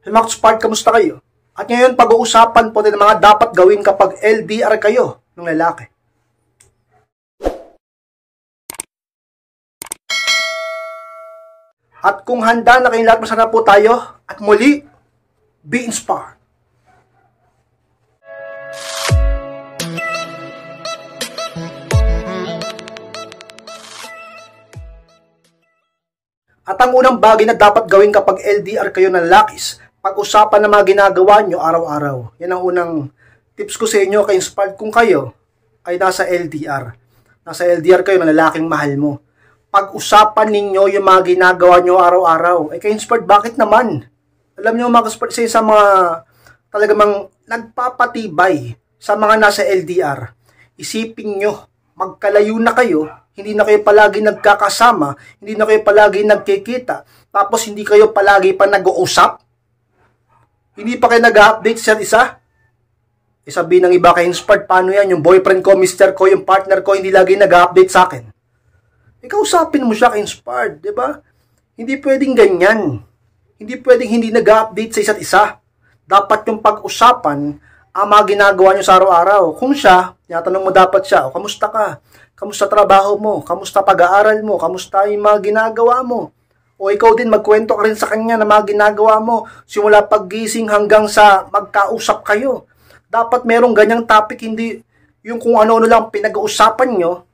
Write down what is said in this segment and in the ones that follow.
Hello mga Spark, kamusta kayo? At ngayon pag-uusapan po din ang mga dapat gawin kapag LDR kayo ng lalaki. At kung handa na kayong lahat, masarap po tayo. At muli, be inspired. At ang unang bagay na dapat gawin kapag LDR kayo ng lalakis, pag-usapan ng mga ginagawa nyo araw-araw. Yan ang unang tips ko sa inyo, ka-inspired kung kayo ay nasa LDR. Nasa LDR kayo ng lalaking mahal mo. Pag-usapan ninyo yung mga ginagawa nyo araw-araw. Ay ka-inspired, bakit naman? Alam nyo mga ka-inspired, sa mga talagang nagpapatibay sa mga nasa LDR. Isipin nyo, magkalayo na kayo, hindi na kayo palagi nagkakasama, hindi na kayo palagi nagkikita, tapos hindi kayo palagi pa nag-uusap. Hindi pa kayo nag-update sa isa? Sabihin ng iba kay inspired, paano yan? Yung boyfriend ko, mister ko, yung partner ko, hindi lagi nag-update sa akin. Ikaw usapin mo siya kay inspired, di ba? Hindi pwedeng ganyan. Hindi pwedeng hindi nag-update sa isa't isa. Dapat yung pag-usapan ang mga ginagawa nyo sa araw-araw. Kung siya, tinatanong mo dapat siya, kamusta ka? Kamusta trabaho mo? Kamusta pag-aaral mo? Kamusta yung mga ginagawa mo? O ikaw din, magkwento ka rin sa kanya na mga ginagawa mo, simula paggising hanggang sa magkausap kayo. Dapat merong ganyang topic, hindi yung kung ano-ano lang pinag-uusapan nyo.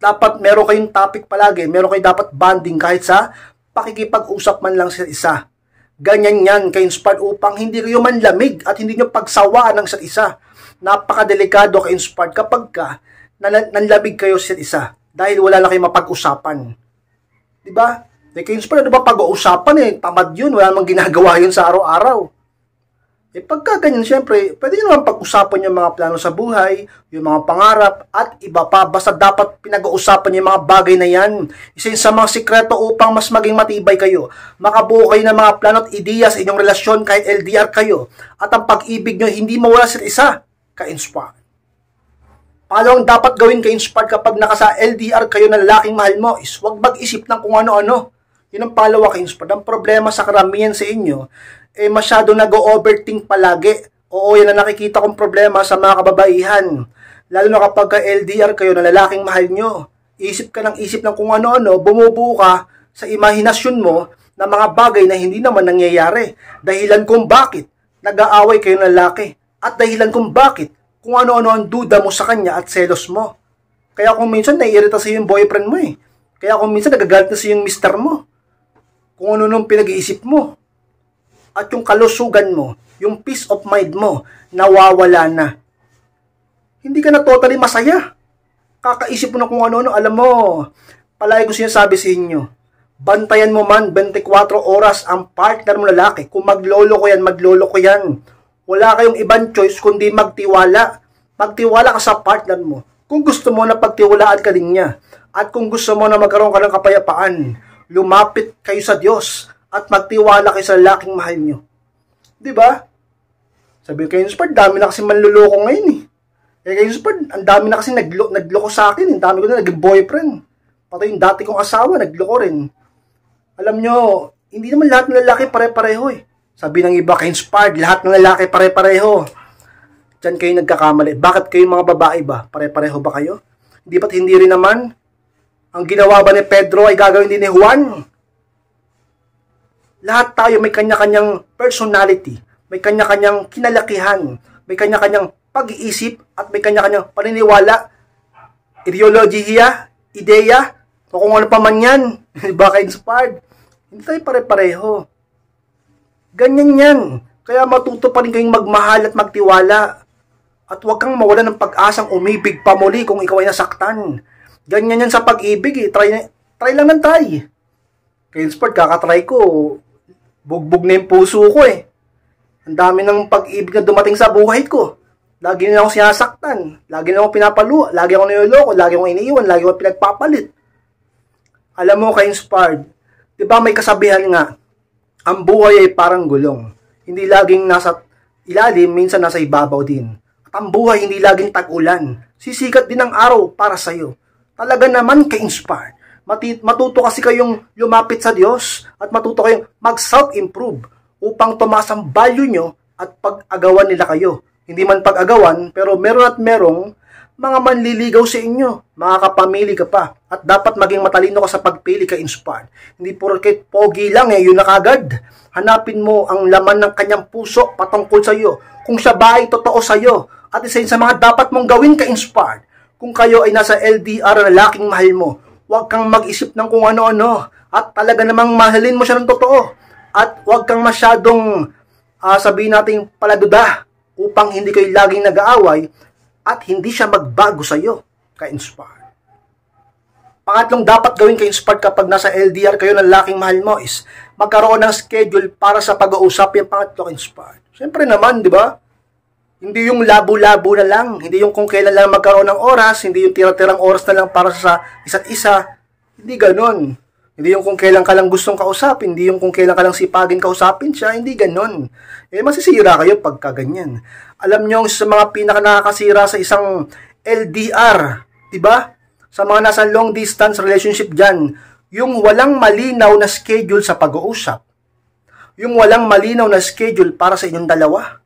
Dapat meron kayong topic palagi, meron kayong dapat bonding kahit sa pakikipag-usap man lang sa isa. Ganyan yan, ka-inspired, upang hindi kayo manlamig at hindi nyo pagsawaan ng isa't isa. Napakadelikado ka-inspired kapag nanlamig kayo sa isa't isa dahil wala na kayong mapag-usapan. Diba? Ka-inspired, ano ba pag-uusapan tamad yun, wala namang ginagawa yun sa araw-araw. Pagka ganyan, syempre, pwede nyo naman pag-usapan yung mga plano sa buhay, yung mga pangarap, at iba pa. Basta dapat pinag-uusapan yung mga bagay na yan. Isa yun sa mga sikreto upang mas maging matibay kayo. Makabuo kayo ng mga plano at ideya sa inyong relasyon kahit LDR kayo. At ang pag-ibig nyo hindi mawala sa isa, ka-inspired. Paano ang dapat gawin ka-inspired kapag nakasa LDR kayo na lalaking mahal mo is huwag mag-isip ng kung ano-ano. Yun ang palawa ka-inspired. Ang problema sa karamihan sa inyo, masyado nag-overthink palagi. Oo, yan ang nakikita kong problema sa mga kababaihan. Lalo na kapag ka-LDR kayo na lalaking mahal nyo. Isip ka ng kung ano-ano, bumubuo ka sa imahinasyon mo na mga bagay na hindi naman nangyayari. Dahilan kung bakit nag-aaway kayo ng lalaki. At dahilan kung bakit kung ano-ano ang duda mo sa kanya at selos mo. Kaya kung minsan naiirita sa yung boyfriend mo Kaya kung minsan nagagalit na sa yung mister mo. Kung ano nung pinag-iisip mo. At yung kalusugan mo, yung peace of mind mo, nawawala na. Hindi ka na totally masaya. Kakaisip mo na kung ano-ano. Alam mo, palagi ko sinasabi sa inyo, bantayan mo man 24 oras ang partner mo lalaki. Kung maglolo ko yan. Wala kayong ibang choice kundi magtiwala. Magtiwala ka sa partner mo. Kung gusto mo na pagtiwalaan ka din niya. At kung gusto mo na magkaroon ka ng kapayapaan, lumapit kayo sa Diyos at magtiwala kayo sa lalaking mahal nyo. Diba? Sabi kayo, inspired, dami na kasi manluloko ngayon kayo, inspired, ang dami na kasi nagloko sa akin. Ang dami ko na naging boyfriend. Pati yung dati kong asawa, nagloko rin. Alam nyo, hindi naman lahat ng lalaki pare-pareho Sabi ng iba, ka-inspired, lahat ng lalaki pare-pareho. Diyan kayo nagkakamali. Bakit kayo mga babae ba? Pare-pareho ba kayo? Hindi rin naman? Ang ginawa ba ni Pedro ay gagawin din ni Juan? Lahat tayo may kanya-kanyang personality, may kanya-kanyang kinalakihan, may kanya-kanyang pag-iisip, at may kanya-kanyang paniniwala, ideolohiya, ideya, o kung ano pa man yan. Baka inspired. Hindi tayo pare-pareho. Ganyan yan. Kaya matuto pa rin kayong magmahal at magtiwala. At huwag kang mawala ng pag-asang umibig pa muli kung ikaw ay nasaktan. Ganyan yan sa pag-ibig Try lang ng try. Kaya inspired, kakatry ko. Bugbog na yung puso ko Ang dami ng pag-ibig na dumating sa buhay ko. Lagi na ako sinasaktan. Lagi na ako pinapaluwa. Lagi ako niloloko. Lagi ako iniiwan. Lagi ako pinagpapalit. Alam mo, ka-inspired, diba may kasabihan nga, ang buhay ay parang gulong. Hindi laging nasa ilalim, minsan nasa ibabaw din. At ang buhay hindi laging tag-ulan. Sisikat din ang araw para sa'yo. Talaga naman ka-inspired. Matuto kasi kayong lumapit sa Diyos at matuto kayong mag-self-improve. upang tumaas ang value nyo at pag-agawan nila kayo. Hindi man pag-agawan, pero meron at merong mga manliligaw sa inyo. Makakapamili ka pa. At dapat maging matalino ka sa pagpili ka inspired. Hindi porket pogi lang yun na kagad. Hanapin mo ang laman ng kanyang puso patungkol sa iyo. Kung siya ba ay totoo sa iyo. At isa yun sa mga dapat mong gawin ka inspired. Kung kayo ay nasa LDR na lalaking mahal mo, huwag kang mag-isip ng kung ano-ano. At talaga namang mahalin mo siya ng totoo. At huwag kang masyadong sabihin natin paladuda upang hindi kayo laging nag-aaway at hindi siya magbago sa iyo ka-inspired. Pangatlong dapat gawin ka-inspired kapag nasa LDR kayo ng lalaking mahal mo is magkaroon ng schedule para sa pag-uusap yung pangatlo ka-inspired. Siyempre naman, di ba? Hindi yung labo-labo na lang. Hindi yung kung kailan lang magkaroon ng oras. Hindi yung tira-tirang oras na lang para sa isa't isa. Hindi ganon. Hindi yung kung kailan ka lang gustong kausapin, hindi yung kung kailan ka lang sipagin kausapin siya, hindi ganon. Masisira kayo pagka ganyan. Alam nyo, sa mga pinaka nakakasira sa isang LDR, diba? Sa mga nasa long distance relationship dyan, yung walang malinaw na schedule sa pag-uusap. Yung walang malinaw na schedule para sa inyong dalawa.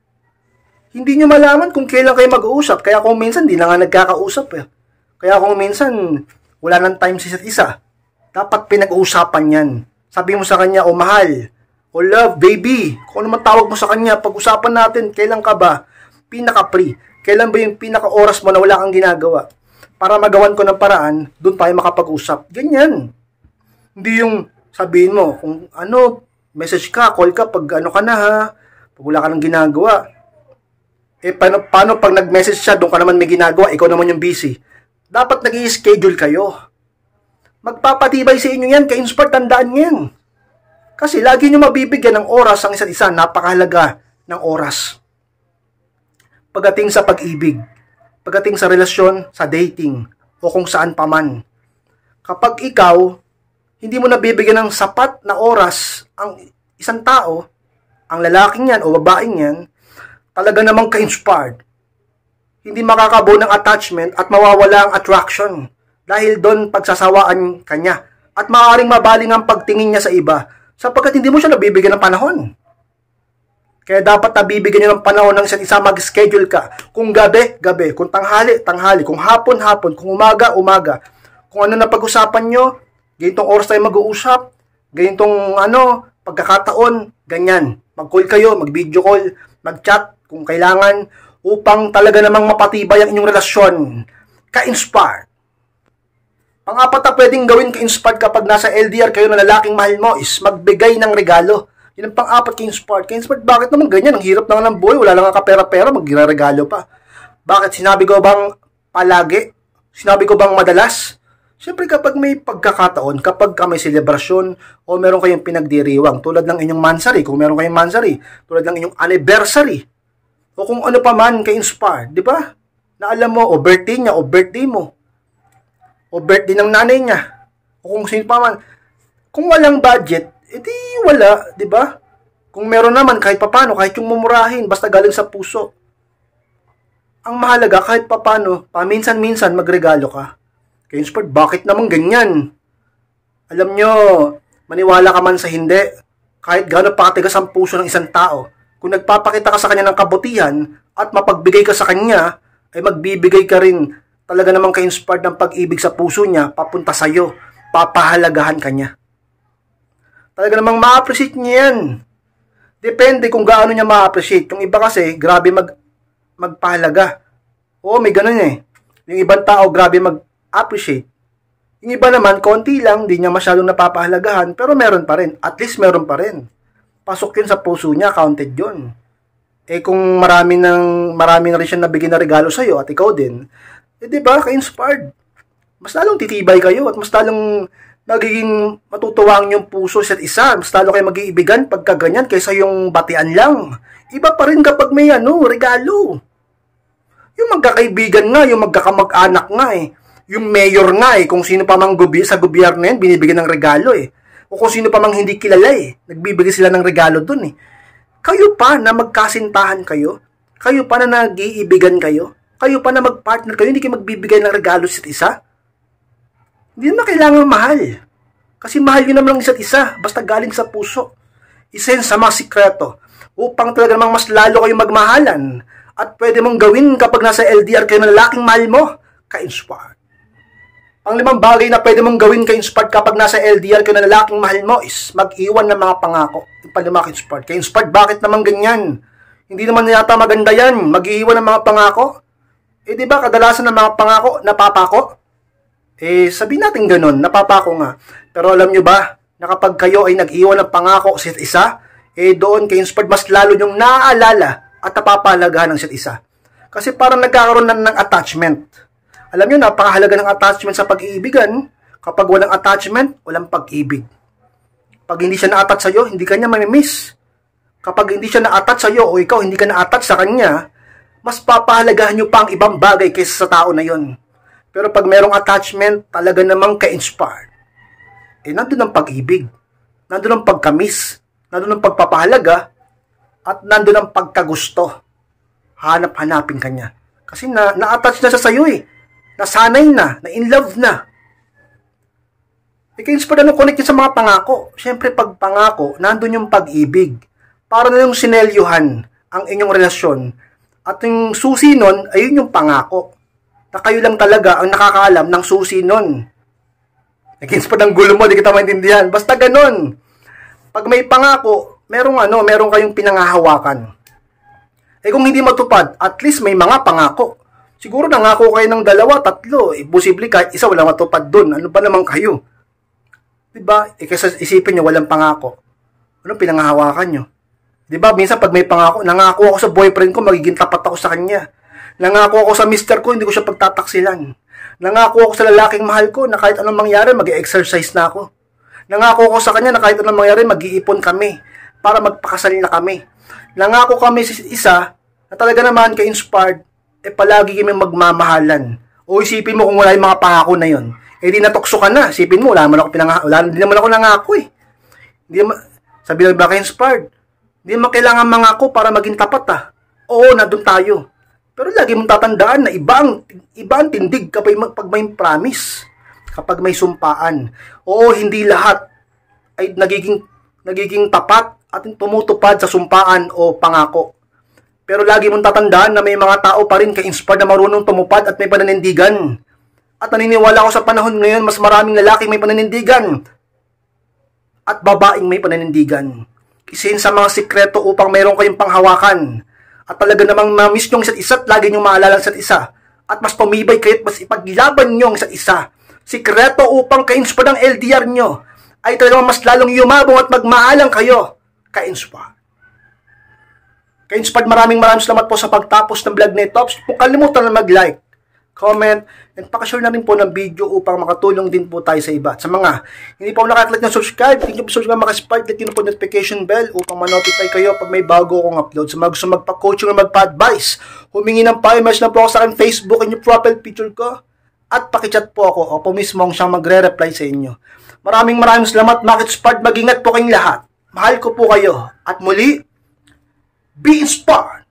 Hindi nyo malaman kung kailan kayo mag-uusap, kaya kung minsan, di na nga nagkakausap. Kaya kung minsan, wala nang time sa isa't isa. Dapat pinag-uusapan yan. Sabi mo sa kanya, oh mahal, oh love, baby, kung ano man tawag mo sa kanya, pag-usapan natin, kailan ka ba pinaka-free? Kailan ba yung pinaka-oras mo na wala kang ginagawa? Para magawan ko ng paraan, doon tayo makapag-usap. Ganyan. Hindi yung sabihin mo, kung ano, message ka, call ka, pag ano ka na ha, pag wala ka nang ginagawa. Paano pag nag-message siya, doon ka naman may ginagawa, ikaw naman yung busy. Dapat nag-i-schedule kayo. Magpapatibay sa inyo yan, ka-inspired, tandaan yan. Kasi lagi nyo mabibigyan ng oras ang isa't isa, napakahalaga ng oras. Pagdating sa pag-ibig, pagdating sa relasyon, sa dating, o kung saan paman. Kapag ikaw, hindi mo nabibigyan ng sapat na oras ang isang tao, ang lalaking yan o babaeng yan, talaga namang ka-inspired. Hindi makakabuo ng attachment at mawawala ang attraction. Dahil doon pagsasawaan kanya. At maaaring mabaling ang pagtingin niya sa iba sapagkat hindi mo siya nabibigyan ng panahon. Kaya dapat nabibigyan niyo ng panahon ng isa't isa, mag-schedule ka. Kung gabi, gabi. Kung tanghali, tanghali. Kung hapon, hapon. Kung umaga, umaga. Kung ano na pag-usapan nyo, ganitong oras tayo mag-uusap, ganitong pagkakataon, ganyan. Mag-call kayo, mag-video call, mag-chat kung kailangan upang talaga namang mapatibay ang inyong relasyon. Ka-inspired. Pang-apat na pwedeng gawin ka-inspired kapag nasa LDR kayo na lalaking mahal mo is magbigay ng regalo. Yan ang pang-apat ka-inspired. Ka-inspired, bakit naman ganyan? Ang hirap naman ng buhay. Wala lang ka pera-pera, magre-regalo pa. Bakit? Sinabi ko bang palagi? Sinabi ko bang madalas? Siyempre kapag may pagkakataon, kapag may selebrasyon o meron kayong pinagdiriwang, tulad ng inyong mansari, kung meron kayong mansari, tulad ng inyong anniversary, o kung ano pa man ka-inspired, di ba? Na alam mo, o birthday niya, o birthday mo, o birthday ng nanay niya, o kung sino pa man. Kung walang budget, edi wala, di ba? Kung meron naman, kahit papano, kahit yung mumurahin, basta galing sa puso. Ang mahalaga, kahit papano, paminsan-minsan magregalo ka. Kaya inspired, bakit naman ganyan? Alam nyo, maniwala ka man sa hindi, kahit gano'n pa katigas ang puso ng isang tao, kung nagpapakita ka sa kanya ng kabutihan at mapagbigay ka sa kanya, ay magbibigay ka rin talaga namang ka-inspired ng pag-ibig sa puso niya, papunta sa iyo, papahalagahan ka niya. Talaga namang ma-appreciate niya yan. Depende kung gaano niya ma-appreciate. Yung iba kasi, grabe magpahalaga. Oo, may ganun eh. Yung ibang tao, grabe mag-appreciate. Yung iba naman, konti lang, di niya masyadong napapahalagahan, pero meron pa rin. At least meron pa rin. Pasok yun sa puso niya, counted yun. Kung marami na rin siya nabigyan na regalo sa'yo at ikaw din, diba, ka-inspired. Mas lalong titibay kayo at mas lalong nagiging matutuwang yung puso sa isa. Mas lalo kayo mag-iibigan pagka ganyan kaysa yung batian lang. Iba pa rin kapag may regalo. Yung magkakaibigan nga, yung magkakamag-anak nga eh. Yung mayor nga eh, kung sino pa mang sa gobyerno yan, binibigyan ng regalo eh. O kung sino pa mang hindi kilala eh, nagbibigay sila ng regalo dun eh. Kayo pa na magkasintahan kayo, kayo pa na nag-iibigan kayo, kayo pa na mag-partner kayo, hindi kayo magbibigay ng regalo sa isa't isa. Hindi naman kailangan mahal. Kasi mahal yun naman ang isa't isa, basta galing sa puso. isa yun sa mga sikreto upang talaga namang mas lalo kayong magmahalan at pwede mong gawin kapag nasa LDR kayo ng lalaking mahal mo, ka-inspired. Ang 5 bagay na pwede mong gawin ka-inspired kapag nasa LDR kayo ng lalaking mahal mo is mag-iwan ng mga pangako. Yung pala ka-inspired. Ka-inspired, bakit naman ganyan? Hindi naman yata maganda yan, mag-iwan ng mga pangako. Di ba kadalasan ng mga pangako, napapako? Sabihin natin ganun, napapako nga. Pero alam nyo ba, na kapag kayo ay nag-iwan ng pangako sa isa, doon ka-inspired mas lalo yung naaalala at napapalagahan ng isa. Kasi parang nagkakaroon ng attachment. Alam nyo, napakahalaga ng attachment sa pag-iibigan. Kapag walang attachment, walang pag-ibig. Pag hindi siya na-attach sa'yo, hindi ka niya mamimiss. Kapag hindi siya na-attach sa'yo o ikaw hindi ka na-attach sa kanya, mas papahalagahan nyo pa ang ibang bagay kaysa sa tao na yon. Pero pag merong attachment, talaga namang ka-inspired. Nandun ang pag-ibig, nandun ang pagkamis, nandun ang pagpapahalaga, at nandun ang pagkagusto. Hanap-hanapin ka niya. Kasi na-attach na siya sa'yo Nasanay na, na-in love na. Ka-inspired connect yun sa mga pangako. Siyempre, pag pangako, nandun yung pag-ibig. Para na yung sinelyuhan ang inyong relasyon. At yung susi nun, ayun yung pangako. Na kayo lang talaga ang nakakaalam ng susi nun. Nag-inspired ang gulo mo, di kita maintindihan. Basta ganun. Pag may pangako, merong kayong pinangahawakan. Kung hindi matupad, at least may mga pangako. Siguro nangako kayo ng 2, 3. Posible kahit isa walang matupad dun. Ano ba naman kayo? Diba? Kasi isipin nyo, walang pangako. Anong pinangahawakan nyo? Diba? Minsan pag may pangako, nangako ako sa boyfriend ko, magiging tapat ako sa kanya. Nangako ako sa mister ko, hindi ko siya pagtataksilan. Nangako ako sa lalaking mahal ko na kahit anong mangyari, mag-exercise na ako. Nangako ako sa kanya na kahit anong mangyari, mag-iipon kami para magpakasal na kami. Nangako kami sa isa na talaga naman ka-inspired, palagi kami magmamahalan. O isipin mo kung wala yung mga pangako na yon, di natukso ka na. Isipin mo, hindi naman ako nangako sabi lang ba ka-inspired? Hindi naman kailangan mangako para maging tapat Oo, nandun tayo. Pero lagi mong tatandaan na iba ang tindig kapag may promise, kapag may sumpaan. Oo, hindi lahat ay nagiging tapat at tumutupad sa sumpaan o pangako. Pero lagi mong tatandaan na may mga tao pa rin ka-inspired na marunong tumupad at may pananindigan. At naniniwala ako sa panahon ngayon, mas maraming lalaki may pananindigan at babaeng may pananindigan. Isa sa mga sikreto upang mayroon kayong panghawakan. At talaga namang ma-miss nyo ang isa't isa at lagi nyo maalala ang isa't isa. At mas pumibay kayo at mas ipaglaban nyo ang isa't isa. Sikreto upang ka-inspired ang LDR nyo ay talagang mas lalong yumabong at magmaalang kayo. Ka-inspired. Ka-inspired, maraming salamat po sa pagtapos ng vlog na ito. Kung kalimutan na mag-like, comment, and pakashare na rin po ng video upang makatulong din po tayo sa iba. At sa mga hindi pa nakaklik na subscribe, click nyo po subscribe, makasubscribe, click nyo po notification bell upang ma-notify kayo pag may bago akong upload. Sa mga gusto magpa-coaching o magpa-advise, humingi ng message na po ako sa akin Facebook and yung profile picture ko at pakichat po ako o po mismo ang siyang magre-reply sa inyo. Maraming salamat, Makitspard. Mag-ingat po kayong lahat. Mahal ko po kayo. At muli, be inspired!